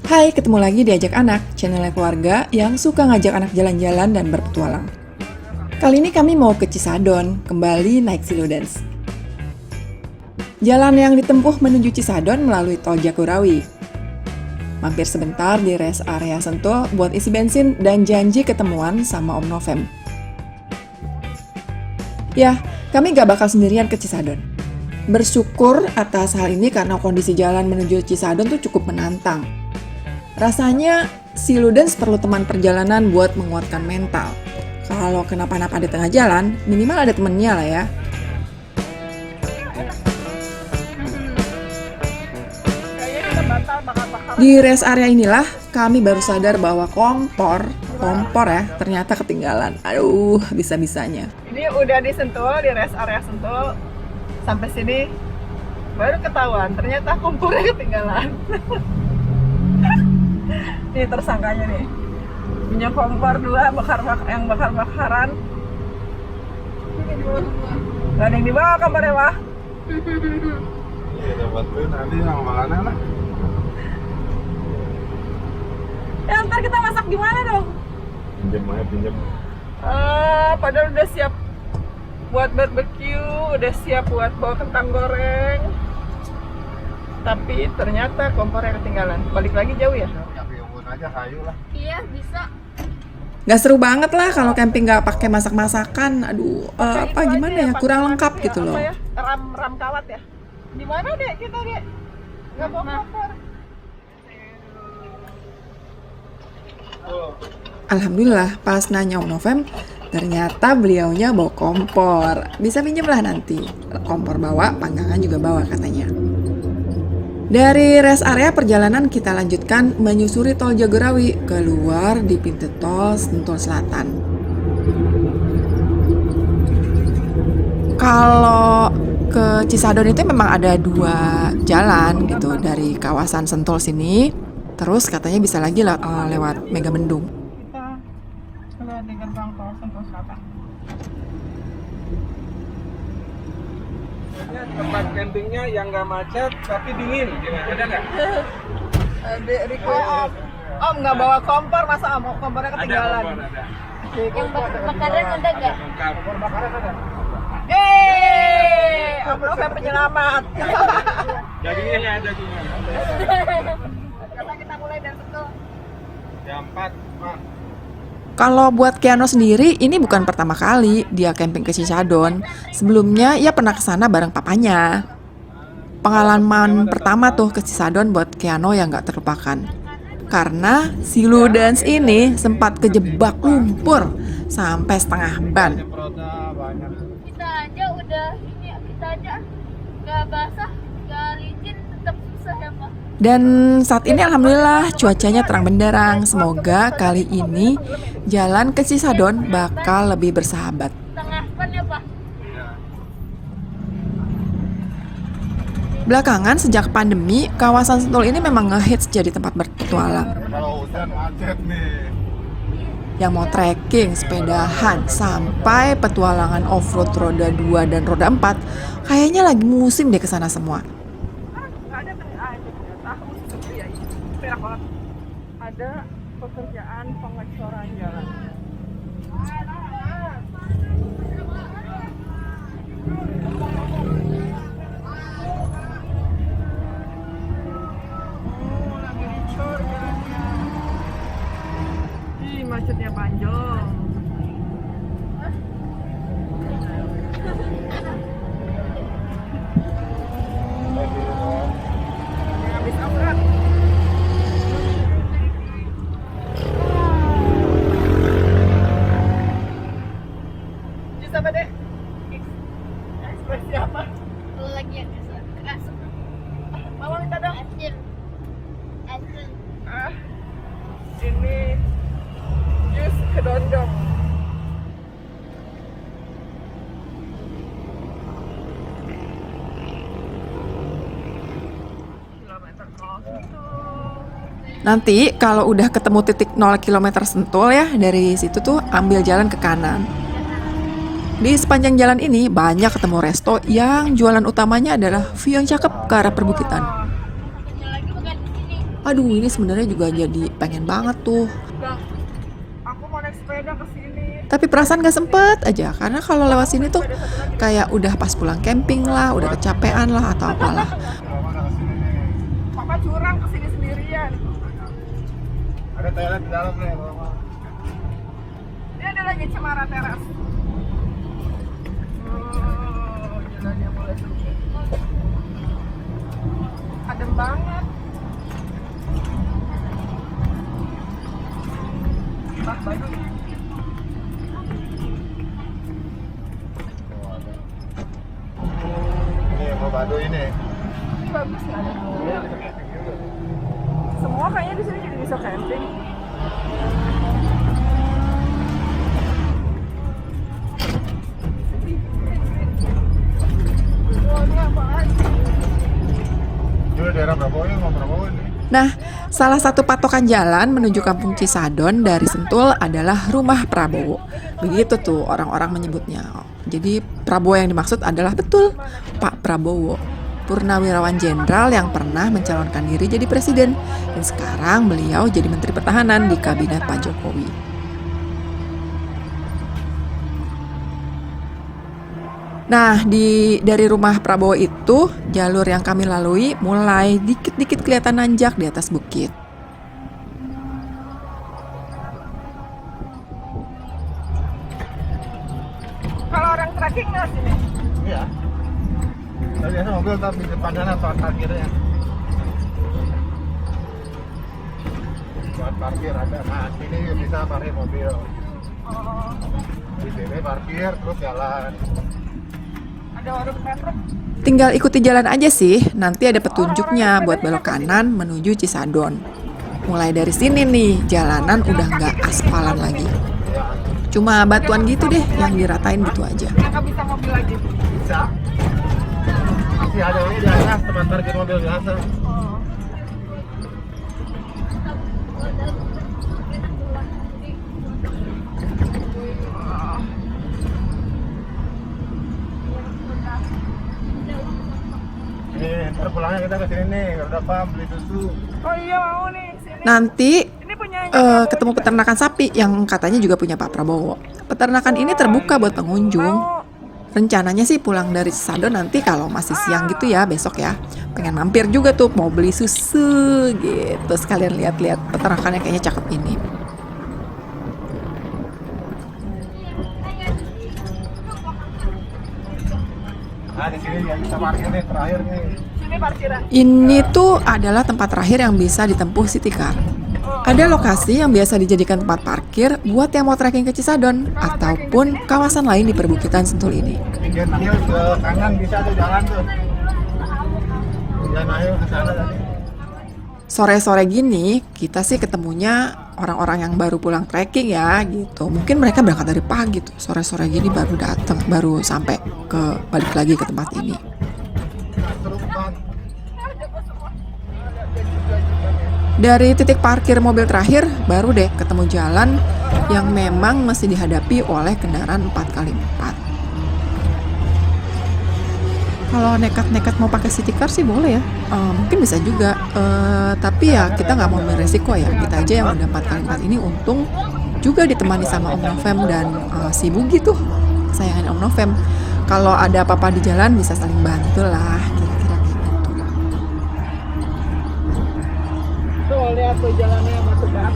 Hai, ketemu lagi di Ajak Anak, channelnya keluarga yang suka ngajak anak jalan-jalan dan berpetualang. Kali ini kami mau ke Cisadon, kembali naik Siludens. Jalan yang ditempuh menuju Cisadon melalui Tol Jagorawi. Mampir sebentar di rest area Sentul buat isi bensin dan janji ketemuan sama Om Novem. Ya, kami gak bakal sendirian ke Cisadon. Bersyukur atas hal ini karena kondisi jalan menuju Cisadon tuh cukup menantang. Rasanya Siludens perlu teman perjalanan buat menguatkan mental. Kalau kenapa-napa di tengah jalan, minimal ada temennya lah ya. Di rest area inilah kami baru sadar bahwa kompor ya ternyata ketinggalan. Aduh, bisa-bisanya. Ini udah disentul di rest area Sentul. Sampai sini baru ketahuan ternyata kompornya ketinggalan. Ini tersangkanya nih, punya kompor 2 yang bakar-bakaran. Gak ada yang dibawa kompornya, Wah. Iya, dapat tuh nanti yang mana lah. Ya ntar kita masak gimana dong? Pinjam. Padahal udah siap buat barbecue, udah siap buat bawa kentang goreng. Tapi ternyata kompornya ketinggalan. Balik lagi jauh ya? Aja kayu lah. Iya bisa. Gak seru banget lah kalau camping gak pakai masak-masakan. Aduh, Itu gimana aja ya? Kurang pakai lengkap ya, gitu loh. apa ya? Ram kawat ya? Di mana dek kita dek? Gak bawa kompor. Alhamdulillah, pas nanya Om Novem, ternyata beliaunya bawa kompor. Bisa pinjem lah nanti. Kompor bawa, panggangan juga bawa katanya. Dari rest area perjalanan kita lanjutkan menyusuri Tol Jagorawi keluar di pintu tol Sentul Selatan. Kalau ke Cisadon itu memang ada 2 jalan gitu dari kawasan Sentul sini, terus katanya bisa lagi lewat Megamendung. Kita keluar di gerbang tol Sentul Selatan. Tempat campingnya yang nggak macet tapi dingin, gimana? Ada nggak? Adik request Om nggak bawa kompor, masa Om kompornya ketinggalan? Ada. Yang bakaran ada nggak? Kompor bakaran ada. Om Novem penyelamat. Dagingnya nggak ada gimana? Karena kita mulai dari Sentul. Jam 4, Pak. Kalau buat Keanu sendiri, ini bukan pertama kali dia camping ke Cisadon. Sebelumnya, ia pernah ke sana bareng papanya. Pengalaman pertama tuh ke Cisadon buat Keanu yang gak terlupakan. Karena Siludens ini sempat kejebak lumpur sampai setengah ban. Kita aja udah ini kita aja nggak basah nggak licin tetap susah ya Pak. Dan saat ini alhamdulillah cuacanya terang benderang. Semoga kali ini jalan ke Cisadon bakal lebih bersahabat. Tengah ban ya Pak. Belakangan sejak pandemi, kawasan Sentul ini memang ngehits jadi tempat berpetualang. Kalau hujan macet nih. Yang mau trekking, sepedahan, sampai petualangan off-road roda 2 dan roda 4, kayaknya lagi musim deh kesana semua. Ada tahu seperti ya ini perak banget. Ada pekerjaan pengecoran jalan. Lagi dicor jalannya. Ih, macetnya panjang. Habis angkat. Bisa apa dek? Ekspresi apa? Lagi yang keras. Mama minta dong. Asin. Asin. Ah, ini jus kedondong. Kilometer 0 itu. Nanti kalau udah ketemu titik 0 km Sentul ya, dari situ tuh ambil jalan ke kanan. Di sepanjang jalan ini banyak ketemu resto yang jualan utamanya adalah view yang cakep ke arah perbukitan. Satunya lagi bukan di sini. Aduh, ini sebenarnya juga jadi pengen banget tuh. Bang, aku mau naik sepeda ke sini. Tapi perasaan gak sempet aja, karena kalau lewat sini tuh kayak udah pas pulang camping lah, udah kecapean lah atau apalah. Papa curang ke sini sendirian. Ada toilet di dalam nih, Mama. Dia ada lagi Cemara Teras. Oh, jalannya mulai sepi. Adem banget. Pak Bayu. Ini mau Baduy ini. Ini bagus nggak? Semua kayaknya di sini jadi bisa camping. Oh, ini apaan? Ini daerah Prabowo ini, mau Prabowo ini. Nah, salah satu patokan jalan menuju Kampung Cisadon dari Sentul adalah rumah Prabowo. Begitu tuh orang-orang menyebutnya. Jadi Prabowo yang dimaksud adalah betul Pak Prabowo, Purnawirawan Jenderal yang pernah mencalonkan diri jadi presiden. Dan sekarang beliau jadi Menteri Pertahanan di kabinet Pak Jokowi. Nah, dari rumah Prabowo itu, jalur yang kami lalui mulai dikit-dikit kelihatan nanjak di atas bukit. Kalau orang trekking nggak sini? Iya. Tadi ada mobil tapi di depan sana tempat parkirnya. Buat parkir ada. Nah, sini bisa parkir mobil. Oh, Di sini parkir terus jalan. ada warung petruk. Tinggal ikuti jalan aja sih, nanti ada petunjuknya buat belok kanan menuju Cisadon. Mulai dari sini nih, jalanan udah nggak aspalan lagi. Cuma batuan gitu deh, yang diratain gitu aja. Yang nggak bisa mobil lagi. Bisa. Masih ada ini di atas tempat parkir mobil biasa. Oh. Ini ntar pulangnya kita ke sini nih, udah paham beli susu. Oh iya mau nih sini. Nanti Ini punya ketemu peternakan sapi yang katanya juga punya Pak Prabowo. Peternakan ini terbuka buat pengunjung. Mau. Rencananya sih pulang dari Cisadon nanti kalau masih siang gitu ya, besok ya. Pengen mampir juga tuh mau beli susu gitu. Sekalian lihat-lihat peternakannya kayaknya cakep ini. Nah di sini yang bisa parkir nih terakhir nih. Sini parkiran. Ini tuh adalah tempat terakhir yang bisa ditempuh City Car. Ada lokasi yang biasa dijadikan tempat parkir buat yang mau trekking ke Cisadon ataupun kawasan lain di perbukitan Sentul ini. Jalan Nahil ke kanan bisa tuh jalan tuh. Jalan Nahil ke sana tadi. Sore-sore gini kita sih ketemunya orang-orang yang baru pulang trekking ya gitu. Mungkin mereka berangkat dari pagi tuh. Sore-sore gini baru datang, baru sampai balik lagi ke tempat ini. Seru banget. Dari titik parkir mobil terakhir baru deh ketemu jalan yang memang masih dihadapi oleh kendaraan 4x4. Kalau nekat-nekat mau pakai city car sih boleh ya, mungkin bisa juga. Tapi ya kita nggak mau beresiko ya. Kita aja yang udah 4x4 ini untung juga ditemani sama Om Novem dan si Bugi tuh, kesayangan Om Novem. Kalau ada apa-apa di jalan bisa saling bantu lah, kira-kira kayak gitu. Tuh lihat tuh jalannya masuk kan.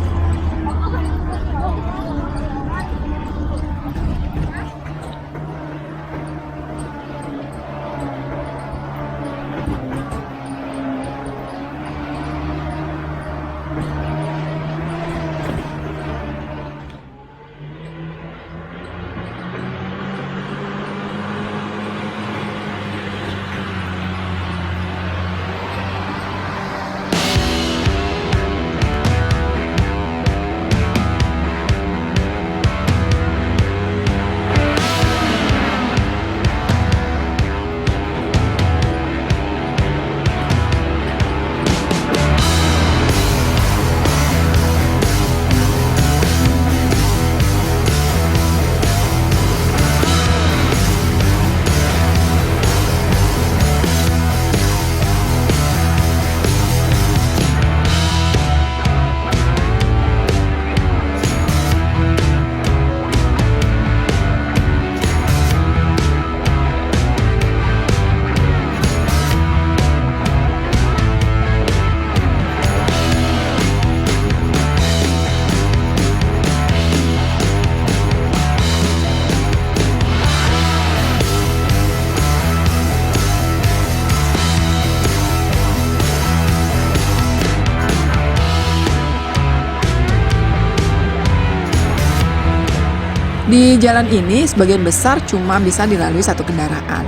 Di jalan ini sebagian besar cuma bisa dilalui satu kendaraan.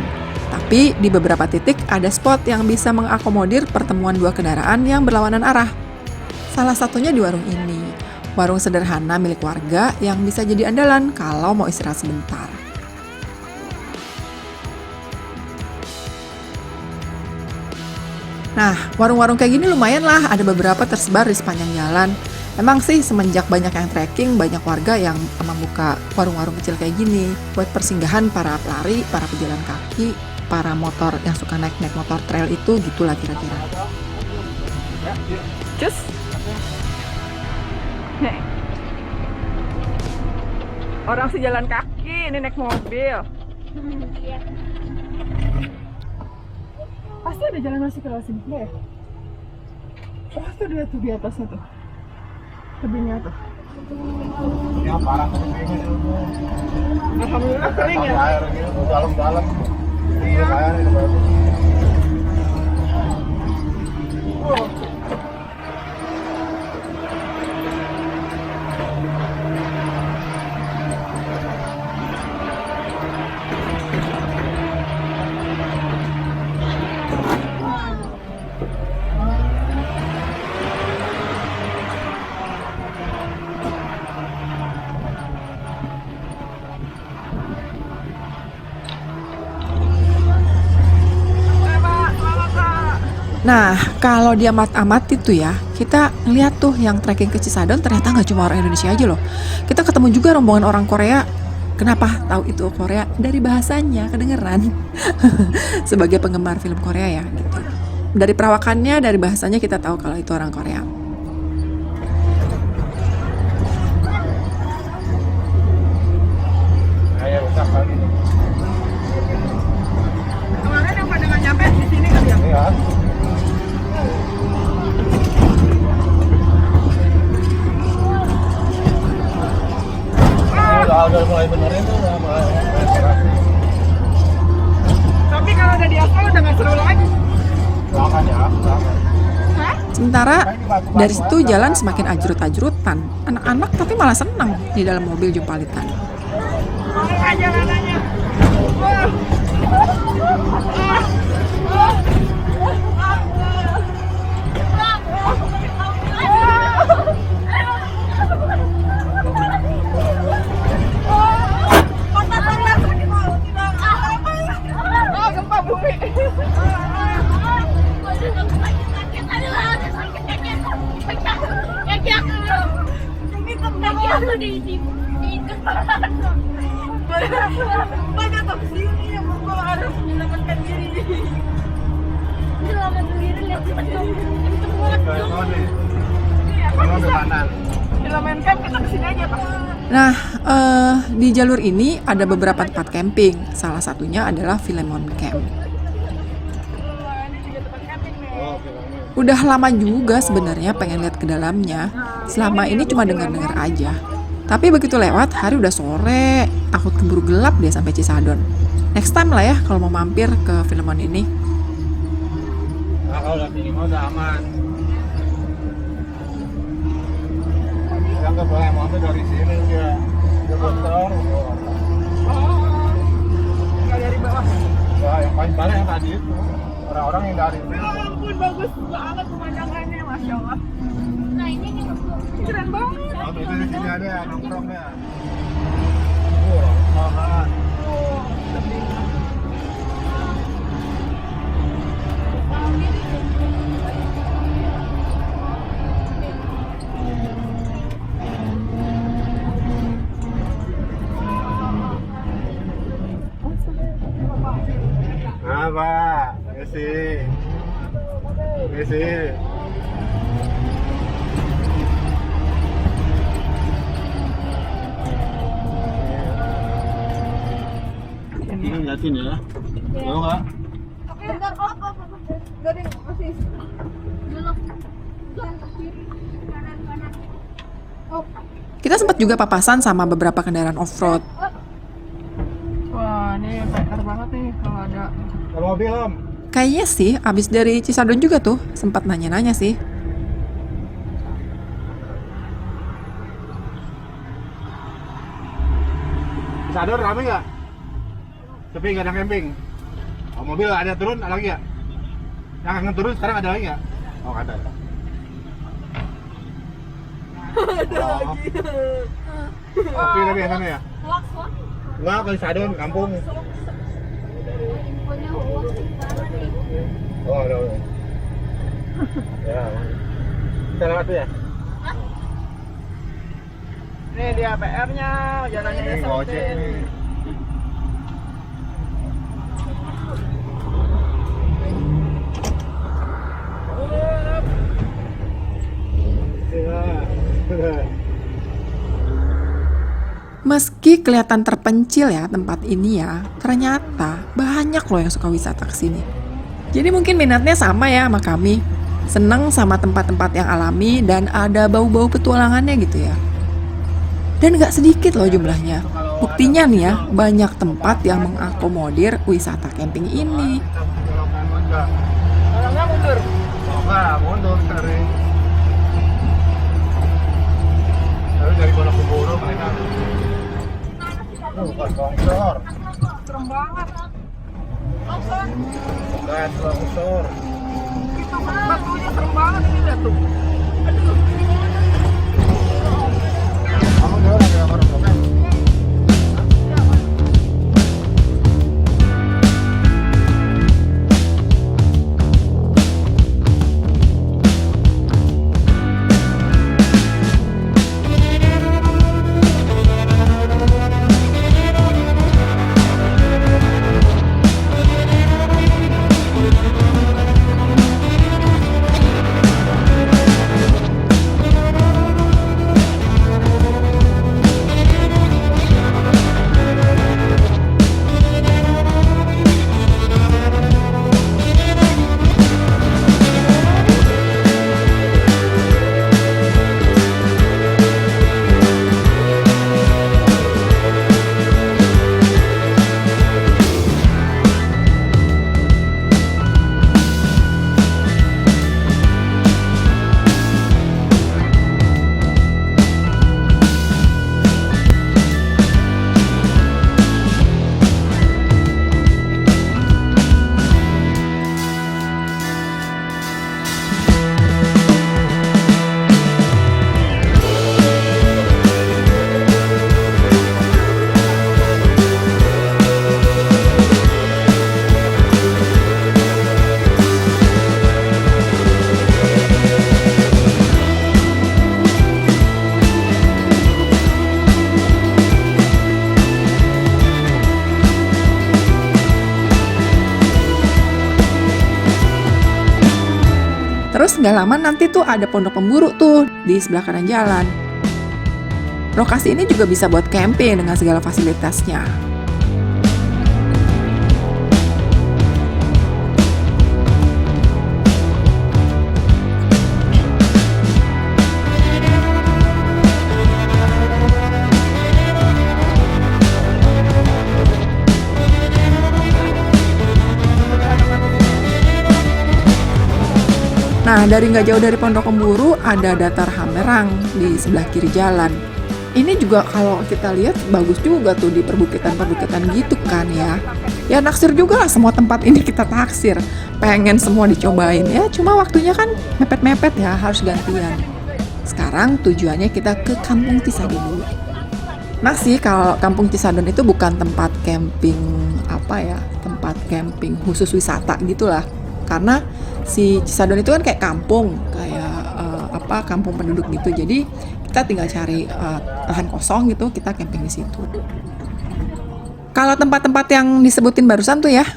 Tapi di beberapa titik ada spot yang bisa mengakomodir pertemuan dua kendaraan yang berlawanan arah. Salah satunya di warung ini. Warung sederhana milik warga yang bisa jadi andalan kalau mau istirahat sebentar. Nah, warung-warung kayak gini lumayan lah, ada beberapa tersebar di sepanjang jalan. Emang sih semenjak banyak yang trekking, banyak warga yang membuka warung-warung kecil kayak gini buat persinggahan para pelari, para pejalan kaki, para motor yang suka naik-naik motor trail itu, gitulah kira-kira. Cus. Nih. Orang sejalan kaki, ini naik mobil. Iya. Pasti ada jalan masih ke lewat sini ya? Oh, tuh dia tuh di atasnya tuh. Tebingnya tuh. Ya parah tuh ini. Alhamdulillah kering ya. Air gitu dalam-dalam. Iya. Air ini bagus. Nah, kalau dia amat itu ya, kita ngeliat tuh yang trekking ke Cisadon ternyata nggak cuma orang Indonesia aja loh. Kita ketemu juga rombongan orang Korea. Kenapa tahu itu Korea? Dari bahasanya kedengeran. Sebagai penggemar film Korea ya gitu. Dari perawakannya, dari bahasanya kita tahu kalau itu orang Korea. Ayo rusak lagi. Kemarin yang pada nggak nyampe di sini kali ya? Iya. Udah mulai benerin tuh sama Tapi kalau udah di aspal udah nggak seru lagi. doakan ya. Sementara dari situ jalan semakin ajrut-ajrutan. Anak-anak tapi malah senang di dalam mobil jumpalitan. Jalanannya. Gempa bumi. Banyak top sini yang membawa harus menyelamatkan diri. Selamat diri lihat itu. Kayak mana? Kalau di kanan. Bila main camp kita kesini aja Pak. Nah, di jalur ini ada beberapa tempat camping. Salah satunya adalah Philemon Camp. Ini juga tempat camping nih. Oh, bilangnya. Udah lama juga sebenarnya pengen lihat ke dalamnya. Selama ini cuma dengar-dengar aja. Tapi begitu lewat, hari udah sore. Takut keburu gelap deh sampai Cisadon. Next time lah ya kalau mau mampir ke Philemon ini. Nah, kalau udah tinggi mah udah aman. Yang ke boleh mau dari sini dia motor. Oh, nggak dari bawah. Wah, yang paling banyak yang tadi itu orang-orang yang dari Ya ampun, bagus banget pemandangannya, Masya Allah. Nah ini nih Keren banget. Oh, itu di sini ada nongkrongnya. Mahal. Apa? Isi. Ini ngeliatin ya. Mau nggak? Bentar, Gak ada yang masih. belok kanan kanan. Oh, Kita sempat juga papasan sama beberapa kendaraan off-road. wah ini PR banget nih kalau ada. Ada mobil om. Kayaknya sih abis dari Cisadon juga tuh sempat nanya-nanya sih. Cisadon rame nggak? Sepi nggak ada camping? Oh, mobil ada turun, ada lagi nggak? Yang akan turun sekarang ada lagi nggak? Oh, nggak ada. Ada lagi. Sepi tapi ya sana ya? Hoax, hoax. Enggak, kalau Cisadon, kampung. Infonya hoax di sana nih. Oh, ada. Ya. Kita lewat tuh ya? Nih dia PR-nya, jalannya Ini Gojek sempit. nih. Meski kelihatan terpencil ya tempat ini ya, ternyata banyak loh yang suka wisata ke sini. Jadi mungkin minatnya sama ya sama kami. Seneng sama tempat-tempat yang alami dan ada bau-bau petualangannya gitu ya. Dan nggak sedikit loh jumlahnya. Buktinya nih ya, banyak tempat yang mengakomodir wisata camping ini. Orangnya mundur. Oh, enggak, mundur dari Pondok Pemburu mereka. Bukan longsor. Serem banget. Longsor. Bukan longsor. Itu batunya serem banget ini lihat tuh. Aduh. Kamu jauh lagi sama rombongan. Terus nggak lama nanti tuh ada Pondok Pemburu tuh di sebelah kanan jalan. Lokasi ini juga bisa buat camping dengan segala fasilitasnya. Nah, dari nggak jauh dari Pondok Pemburu ada Datar Hammerang di sebelah kiri jalan. Ini juga kalau kita lihat bagus juga tuh di perbukitan-perbukitan gitu kan ya. Ya naksir juga lah semua tempat ini kita taksir. Pengen semua dicobain ya, cuma waktunya kan mepet-mepet ya, harus gantian. Sekarang tujuannya kita ke Kampung Cisadon dulu. Nah sih kalau Kampung Cisadon itu bukan tempat camping tempat camping khusus wisata gitulah. Karena si Cisadon itu kan kayak kampung, kampung penduduk gitu. Jadi kita tinggal cari lahan kosong gitu, kita camping di situ. Kalau tempat-tempat yang disebutin barusan tuh ya,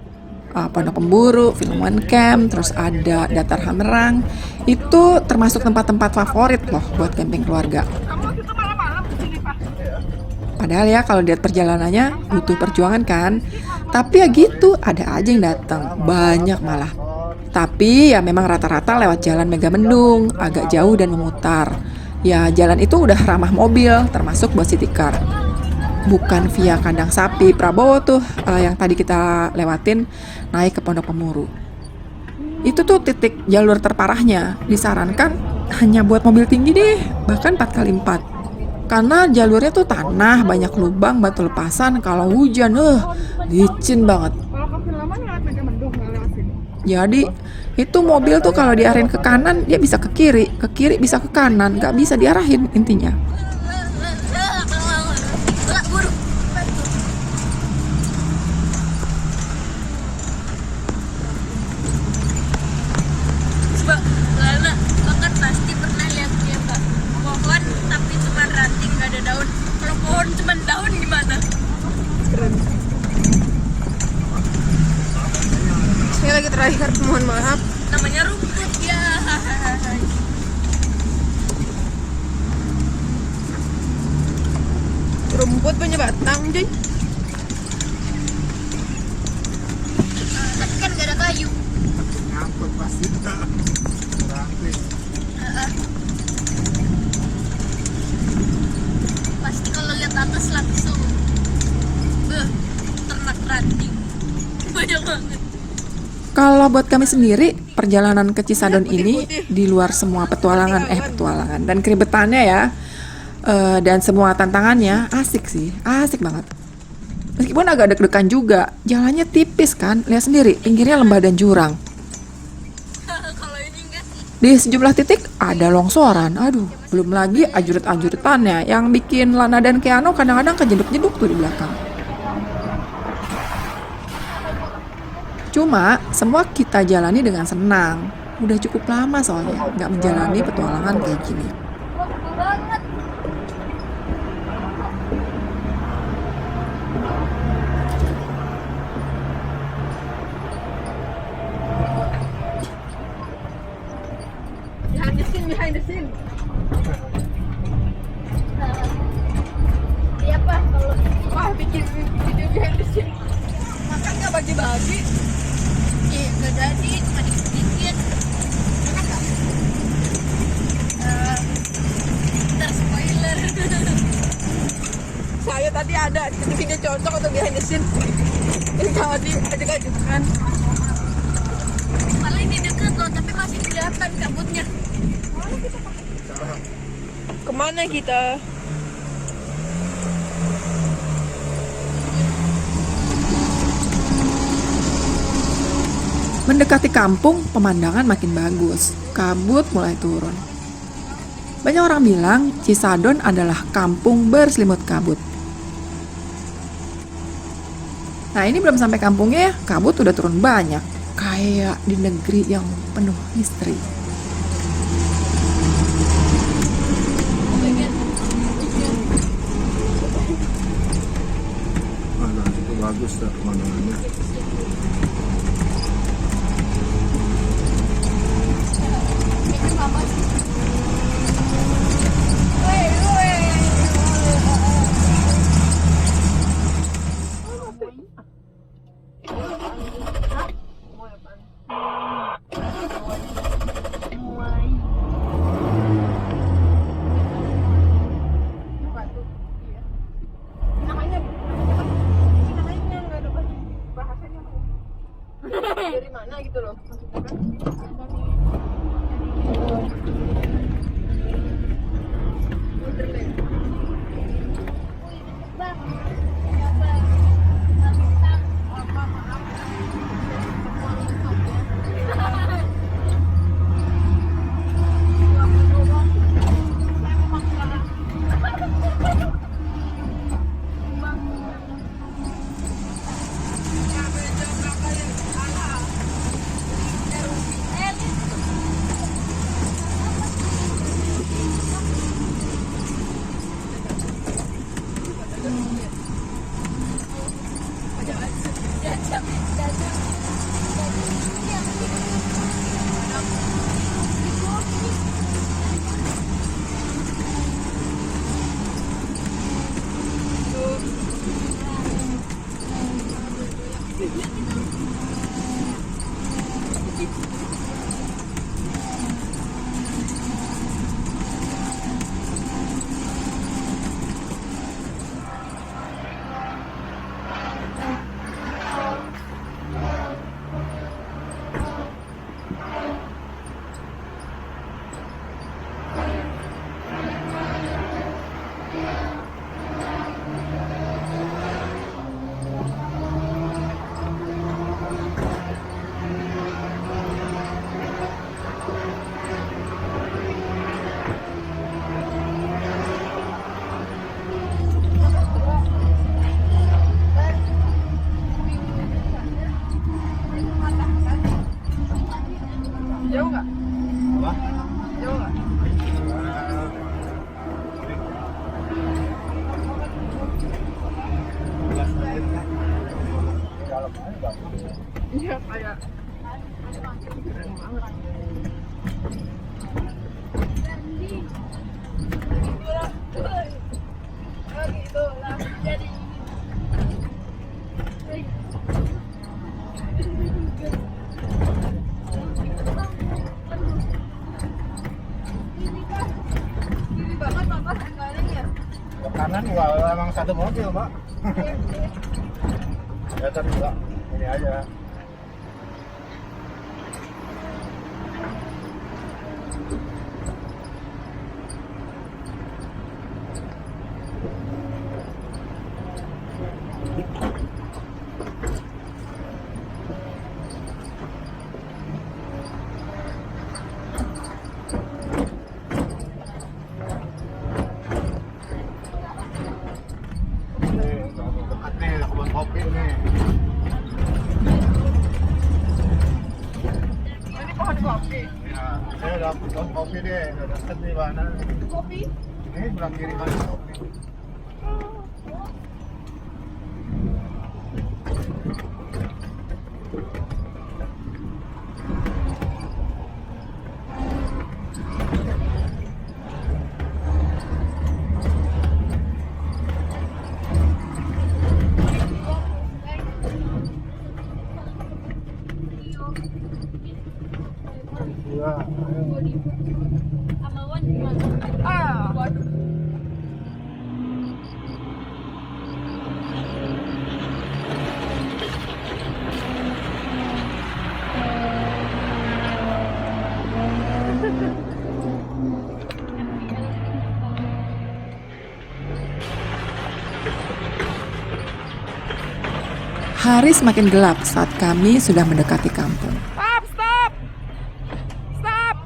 Pondok Pemburu, Film One Camp, terus ada Datar Hammerang, itu termasuk tempat-tempat favorit loh buat camping keluarga. Kamu itu malam-malam kesini Pak. Padahal ya kalau lihat perjalanannya butuh perjuangan kan. Tapi ya gitu, ada aja yang datang, banyak malah. Tapi ya memang rata-rata lewat jalan Megamendung, agak jauh dan memutar. Ya jalan itu udah ramah mobil, termasuk buat city car. Bukan via kandang sapi Prabowo tuh yang tadi kita lewatin naik ke Pondok Pemburu. Itu tuh titik jalur terparahnya, disarankan hanya buat mobil tinggi deh, bahkan 4x4. Karena jalurnya tuh tanah, banyak lubang, batu lepasan. Kalau hujan, licin banget. Kalau ke Firlaman lewat Megamendung, nggak lewat sini. Jadi itu mobil tuh kalau diarahin ke kanan dia bisa ke kiri bisa ke kanan, nggak bisa diarahin intinya. Buru. Coba, Lana, lo kan pasti pernah lihat ya Mbak, pohon tapi cuma ranting nggak ada daun. Kalau pohon cuma daun gimana? Saya lagi terakhir, mohon maaf. Namanya rumput ya. Rumput punya batang, Jay. Tapi kan nggak ada kayu. Ngangkut pasti. Ranting. Pasti kalau lihat atas langsung ternak ranting banyak banget. Kalau buat kami sendiri, perjalanan ke Cisadon ini di luar semua petualangan dan keribetannya ya, dan semua tantangannya asik sih, asik banget. Meskipun agak deg-degan juga, jalannya tipis kan, lihat sendiri, pinggirnya lembah dan jurang. Kalau ini enggak sih. Di sejumlah titik ada longsoran, aduh, belum lagi ajurit-ajuritannya yang bikin Lana dan Keanu kadang-kadang kejeduk-jeduk tuh di belakang. Cuma semua kita jalani dengan senang. Udah cukup lama soalnya nggak menjalani petualangan kayak gini. Wah, banget. Behind the scene. Iya Pak, kalau Wah, bikin video behind the scene. Makan nggak bagi-bagi? nggak jadi, cuma dikit-dikit. Enak nggak? Ntar spoiler. Saya tadi ada di video cocok untuk behind the scene. Ini tadi aja-ajukan. Malah ini deket loh, tapi masih kelihatan kabutnya. Kemana kita? Mendekati kampung, pemandangan makin bagus. Kabut mulai turun. Banyak orang bilang Cisadon adalah kampung berselimut kabut. Nah, ini belum sampai kampungnya ya, kabut udah turun banyak. Kayak di negeri yang penuh misteri. Mana itu bagus dah pemandangannya. Namanya nggak ada bahasanya. Jauh nggak? Apa? Jauh nggak? Iya kayak. Kanan gua emang satu mobil, Mbak. Ya tapi enggak, ini aja. Dekat nih, ada kebun kopi nih. Oh, ini pohon kopi. Ya, saya udah kebun kopi deh, udah deket nih mana. Kopi? Ini sebelah kiri kan kopi. Iya, ayo. Amawan gimana? Ah. Hari semakin gelap saat kami sudah mendekati kampung. Stop, stop. Stop.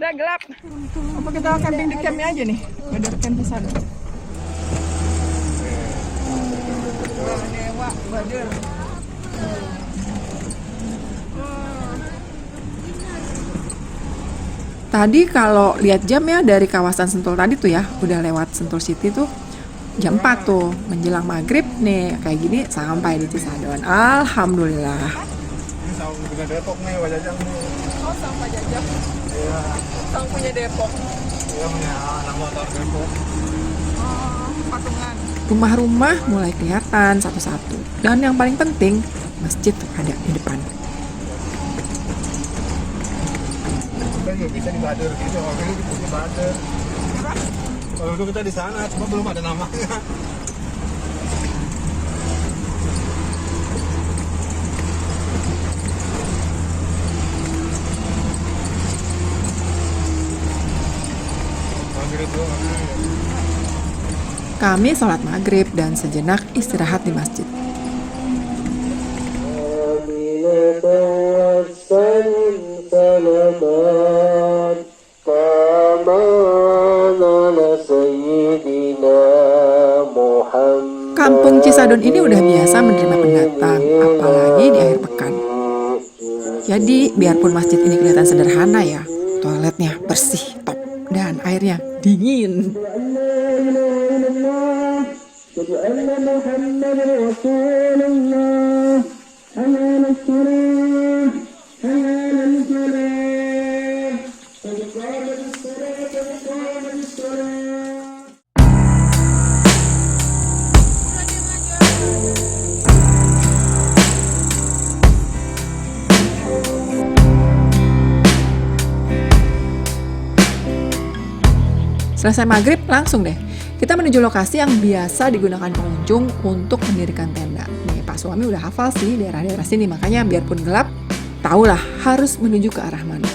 Udah gelap. Apa kita camping di campnya aja nih? Ada camp di sana. Wah, dewa, bader. Tadi kalau lihat jam ya dari kawasan Sentul tadi tuh ya, udah lewat Sentul City tuh jam 4 tuh, menjelang maghrib nih, kayak gini sampai di Cisadon. Alhamdulillah. Ini sama dengan Depok nih, Wajajang nih. Oh, sang Pak Jajak. Iya, Sang punya Depok. iya punya anak motor Depok. Oh, patungan. Rumah-rumah mulai kelihatan satu-satu. Dan yang paling penting, masjid ada di depan. Kita juga bisa di Bader gitu, kalau dulu kita di Bader. Kalau dulu kita di sana, cuma belum ada namanya. Maghrib doang. Kami sholat maghrib dan sejenak istirahat di masjid. Kampung Cisadon ini udah biasa menerima pendatang, apalagi di akhir pekan. Jadi, biarpun masjid ini kelihatan sederhana ya, toiletnya bersih, top, dan airnya dingin. Selesai maghrib, langsung deh. Kita menuju lokasi yang biasa digunakan pengunjung untuk mendirikan tenda. Nih, Pak suami udah hafal sih daerah-daerah sini, makanya biarpun gelap, tahulah harus menuju ke arah mana.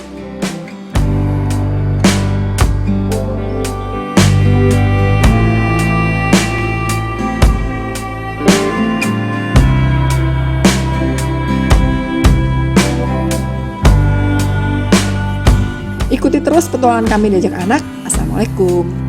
Ikuti terus petualangan kami diajak anak. Assalamualaikum.